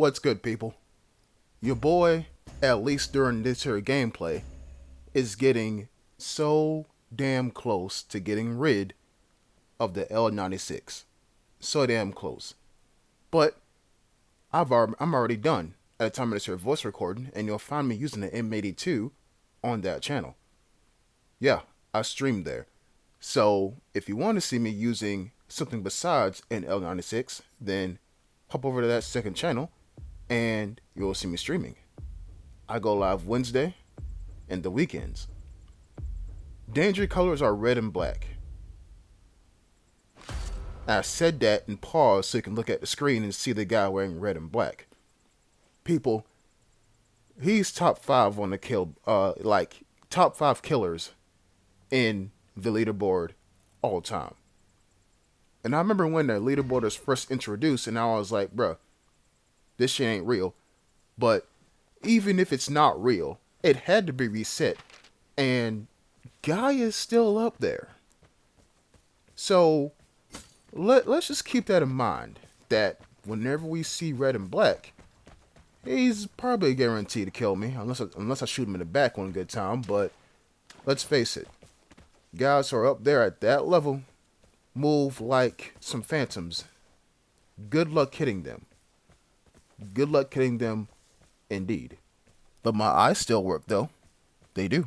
What's good, people? Your boy, at least during this here gameplay, is getting so damn close to getting rid of the L96. So damn close. But I'm already done at the time of this here voice recording, and you'll find me using the M82 on that channel. Yeah, I streamed there. So if you want to see me using something besides an L96, then hop over to that second channel and you'll see me streaming. I go live Wednesday and the weekends. Danger colors are red and black. I said that and paused so you can look at the screen and see the guy wearing red and black. People, he's top 5 on the kill, top 5 killers in the leaderboard all time. And I remember when the leaderboard was first introduced, and I was like, bruh, this shit ain't real. But even if it's not real, it had to be reset. And guy is still up there. So let's just keep that in mind, that whenever we see red and black, he's probably guaranteed to kill me, unless I shoot him in the back one good time. But let's face it, guys who are up there at that level move like some phantoms. Good luck hitting them. Good luck hitting them, indeed. But my eyes still work, though. They do.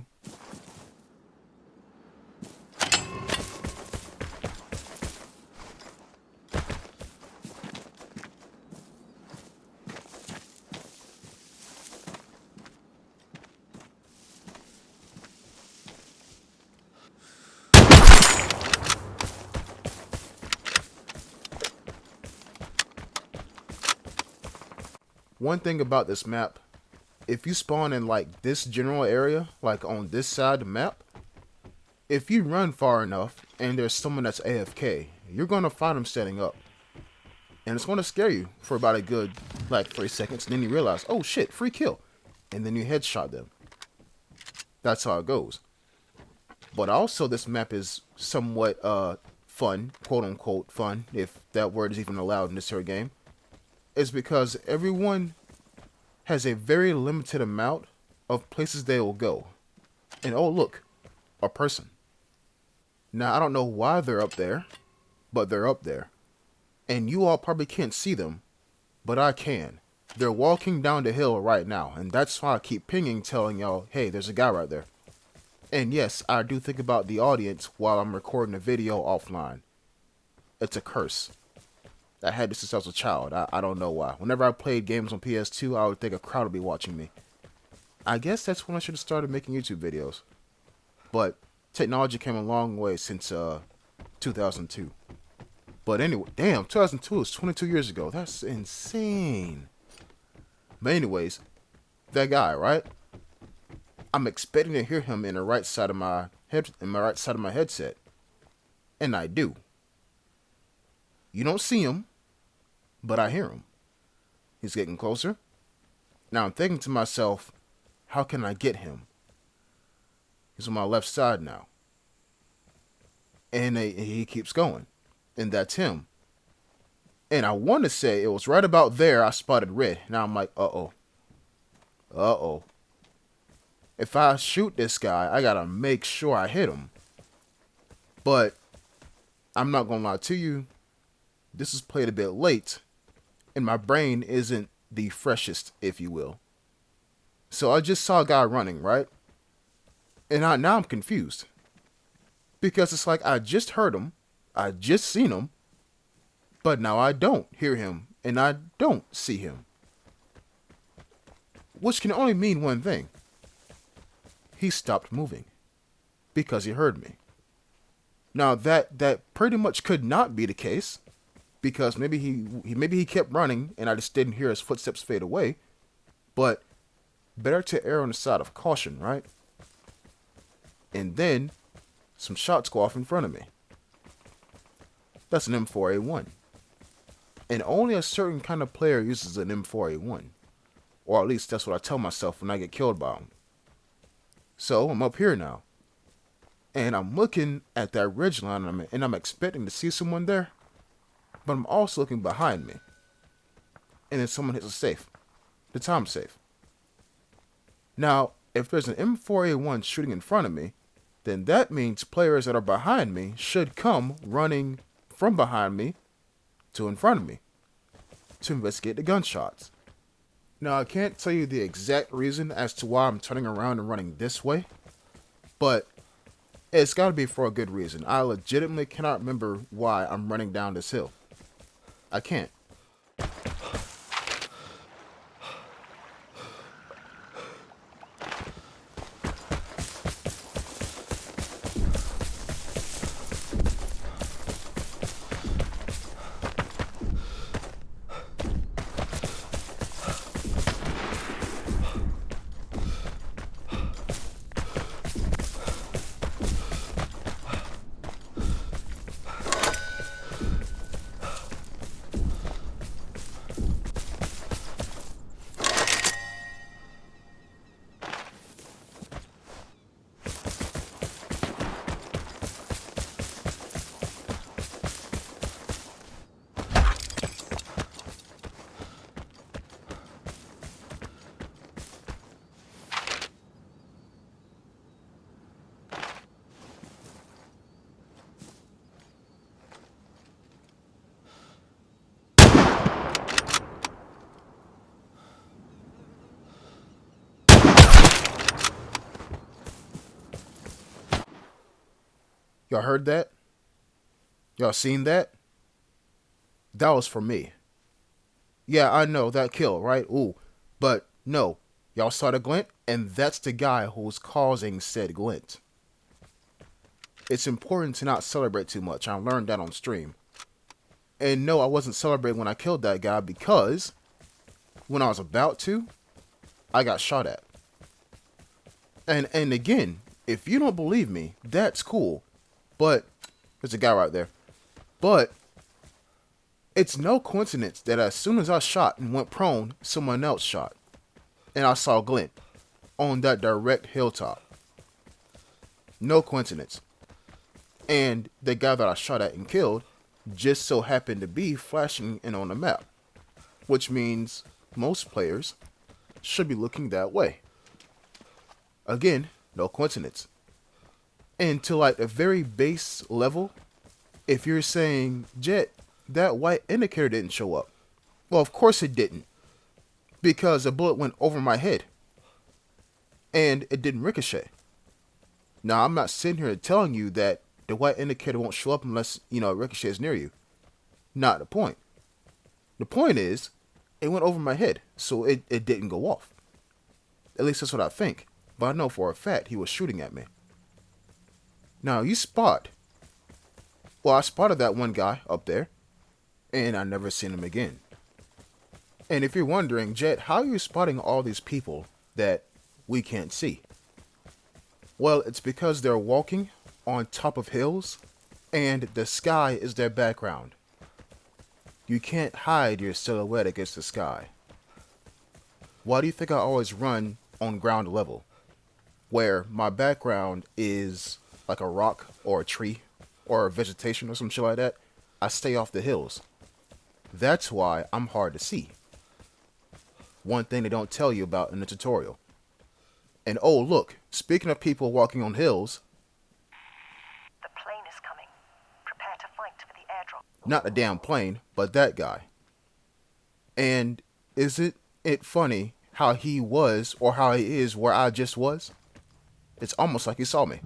One thing about this map, if you spawn in like this general area, like on this side of the map, if you run far enough and there's someone that's AFK, you're going to find them standing up. And it's going to scare you for about a good like 3 seconds, and then you realize, oh shit, free kill. And then you headshot them. That's how it goes. But also this map is somewhat fun, quote unquote fun, if that word is even allowed in this here game. Is because everyone has a very limited amount of places they will go. And oh look, a person. Now I don't know why they're up there, but they're up there. And you all probably can't see them, but I can. They're walking down the hill right now, and that's why I keep pinging telling y'all, hey, there's a guy right there. And yes, I do think about the audience while I'm recording a video offline. It's a curse. I had this since I was a child. I don't know why. Whenever I played games on PS2, I would think a crowd would be watching me. I guess that's when I should have started making YouTube videos. But technology came a long way since 2002. But anyway, damn, 2002 is 22 years ago. That's insane. But anyways, that guy, right? I'm expecting to hear him in the right side of my headset. And I do. You don't see him, but I hear him. He's getting closer. Now I'm thinking to myself, how can I get him? He's on my left side now. And he keeps going. And that's him. And I want to say it was right about there I spotted red. Now I'm like, uh-oh. Uh-oh. If I shoot this guy, I gotta make sure I hit him. But I'm not gonna lie to you. This is played a bit late, and my brain isn't the freshest, if you will. So I just saw a guy running, right? And now I'm confused. Because it's like I just heard him, I just seen him, but now I don't hear him, and I don't see him. Which can only mean one thing. He stopped moving. Because he heard me. Now that pretty much could not be the case. Because maybe he kept running and I just didn't hear his footsteps fade away. But better to err on the side of caution, right? And then some shots go off in front of me. That's an M4A1. And only a certain kind of player uses an M4A1. Or at least that's what I tell myself when I get killed by him. So I'm up here now. And I'm looking at that ridge line and I'm expecting to see someone there. But I'm also looking behind me. and then someone hits a safe. The time safe. Now, if there's an M4A1 shooting in front of me, then that means players that are behind me should come running from behind me to in front of me to investigate the gunshots. Now, I can't tell you the exact reason as to why I'm turning around and running this way, but it's gotta be for a good reason. I legitimately cannot remember why I'm running down this hill. I can't. Y'all heard that? Y'all seen that? That was for me. Yeah, I know, that kill, right? Ooh. But no, y'all saw the glint, and that's the guy who's causing said glint. It's important to not celebrate too much. I learned that on stream. And no, I wasn't celebrating when I killed that guy because when I was about to, I got shot at. And again, if you don't believe me, that's cool. But there's a guy right there. But it's no coincidence that as soon as I shot and went prone, someone else shot. And I saw glint on that direct hilltop. No coincidence. And the guy that I shot at and killed just so happened to be flashing in on the map. Which means most players should be looking that way. Again, no coincidence. And to like the very base level, if you're saying, Jet, that white indicator didn't show up. Well, of course it didn't. Because a bullet went over my head. And it didn't ricochet. Now, I'm not sitting here telling you that the white indicator won't show up unless, it ricochets near you. Not the point. The point is, it went over my head, so it didn't go off. At least that's what I think. But I know for a fact he was shooting at me. Now, I spotted that one guy up there, and I never seen him again. And if you're wondering, Jet, how are you spotting all these people that we can't see? Well, it's because they're walking on top of hills, and the sky is their background. You can't hide your silhouette against the sky. Why do you think I always run on ground level, where my background is like a rock or a tree or a vegetation or some shit like that? I stay off the hills. That's why I'm hard to see. One thing they don't tell you about in the tutorial. And oh look, speaking of people walking on hills, the plane is coming. Prepare to fight for the airdrop. Not the damn plane, but that guy. And isn't it funny how he was or how he is where I just was? It's almost like he saw me.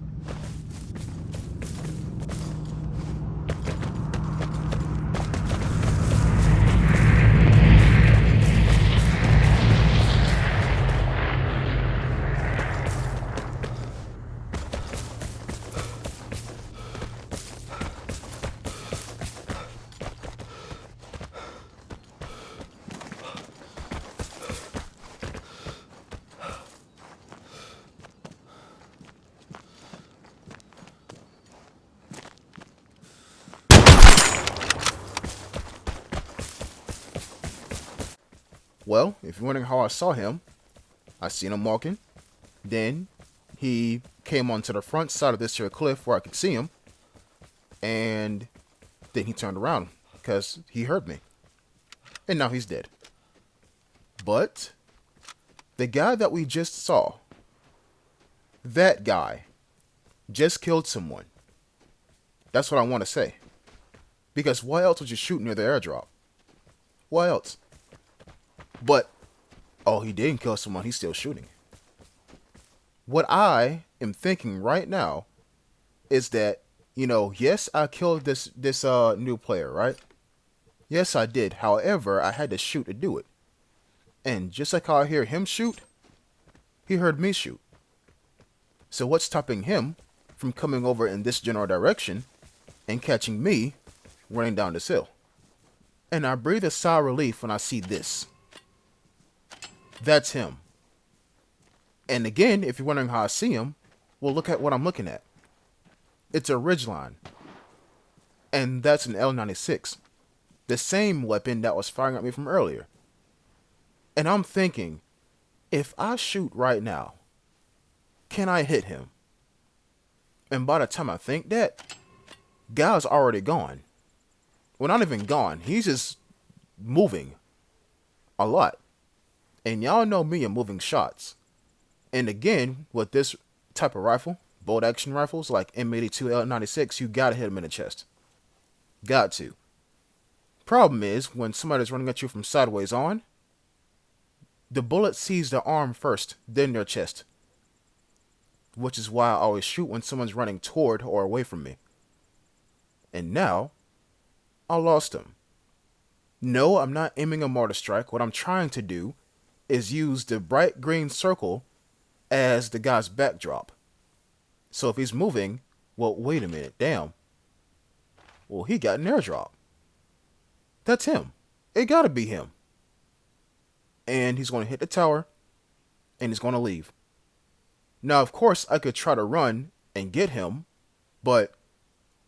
Well, if you're wondering how I saw him, I seen him walking. Then he came onto the front side of this here cliff where I could see him. And then he turned around because he heard me. And now he's dead. But the guy that we just saw, that guy just killed someone. That's what I want to say. Because why else would you shoot near the airdrop? Why else? But, oh, he didn't kill someone. He's still shooting. What I am thinking right now is that, yes, I killed this new player, right? Yes, I did. However, I had to shoot to do it. And just like how I hear him shoot, he heard me shoot. So what's stopping him from coming over in this general direction and catching me running down this hill? And I breathe a sigh of relief when I see this. That's him. And again, if you're wondering how I see him, well, look at what I'm looking at. It's a ridgeline. And that's an L96. The same weapon that was firing at me from earlier. And I'm thinking, if I shoot right now, can I hit him? And by the time I think that, guy's already gone. Well, not even gone. He's just moving a lot. And y'all know me and moving shots. And again, with this type of rifle, bolt action rifles like M82 L96, you gotta hit him in the chest. Got to. Problem is, when somebody's running at you from sideways on, the bullet sees their arm first, then their chest. Which is why I always shoot when someone's running toward or away from me. And now, I lost him. No, I'm not aiming a mortar strike. What I'm trying to do is use the bright green circle as the guy's backdrop. So if he's moving, well, wait a minute, damn. Well, he got an airdrop. That's him. It gotta be him. And he's going to hit the tower, and he's going to leave. Now, of course, I could try to run and get him, but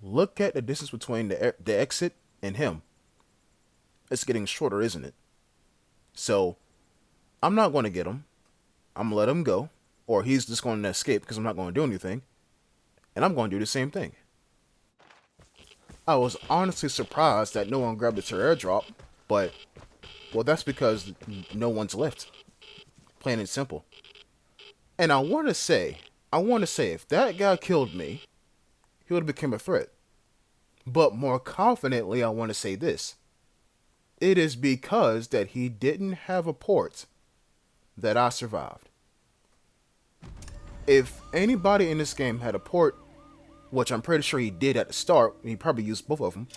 look at the distance between the exit and him. It's getting shorter, isn't it? So, I'm not going to get him. I'm going to let him go, or he's just going to escape because I'm not going to do anything, and I'm going to do the same thing. I was honestly surprised that no one grabbed the airdrop, but, well, that's because no one's left. Plain and simple. And I want to say, if that guy killed me, he would have become a threat. But more confidently, I want to say this. It is because that he didn't have a port that I survived. If anybody in this game had a port, which I'm pretty sure he did at the start, he probably used both of them.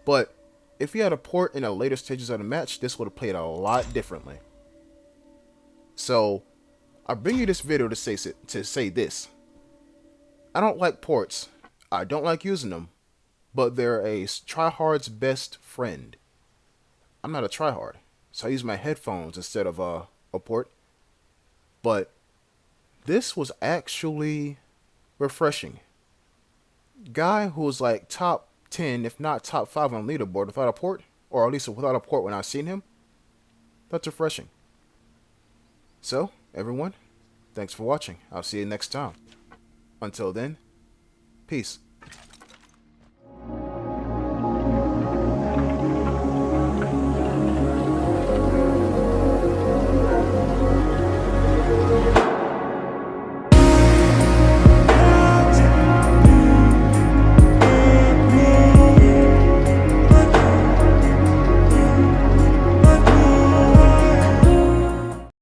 But if he had a port in the later stages of the match, this would have played a lot differently. So, I bring you this video to say this. I don't like ports. I don't like using them. But they're a tryhard's best friend. I'm not a tryhard, so I use my headphones instead of a port. But this was actually refreshing. Guy who was like top 10, if not top 5 on leaderboard without a port, or at least without a port when I seen him. That's refreshing. So, everyone, thanks for watching. I'll see you next time. Until then, peace.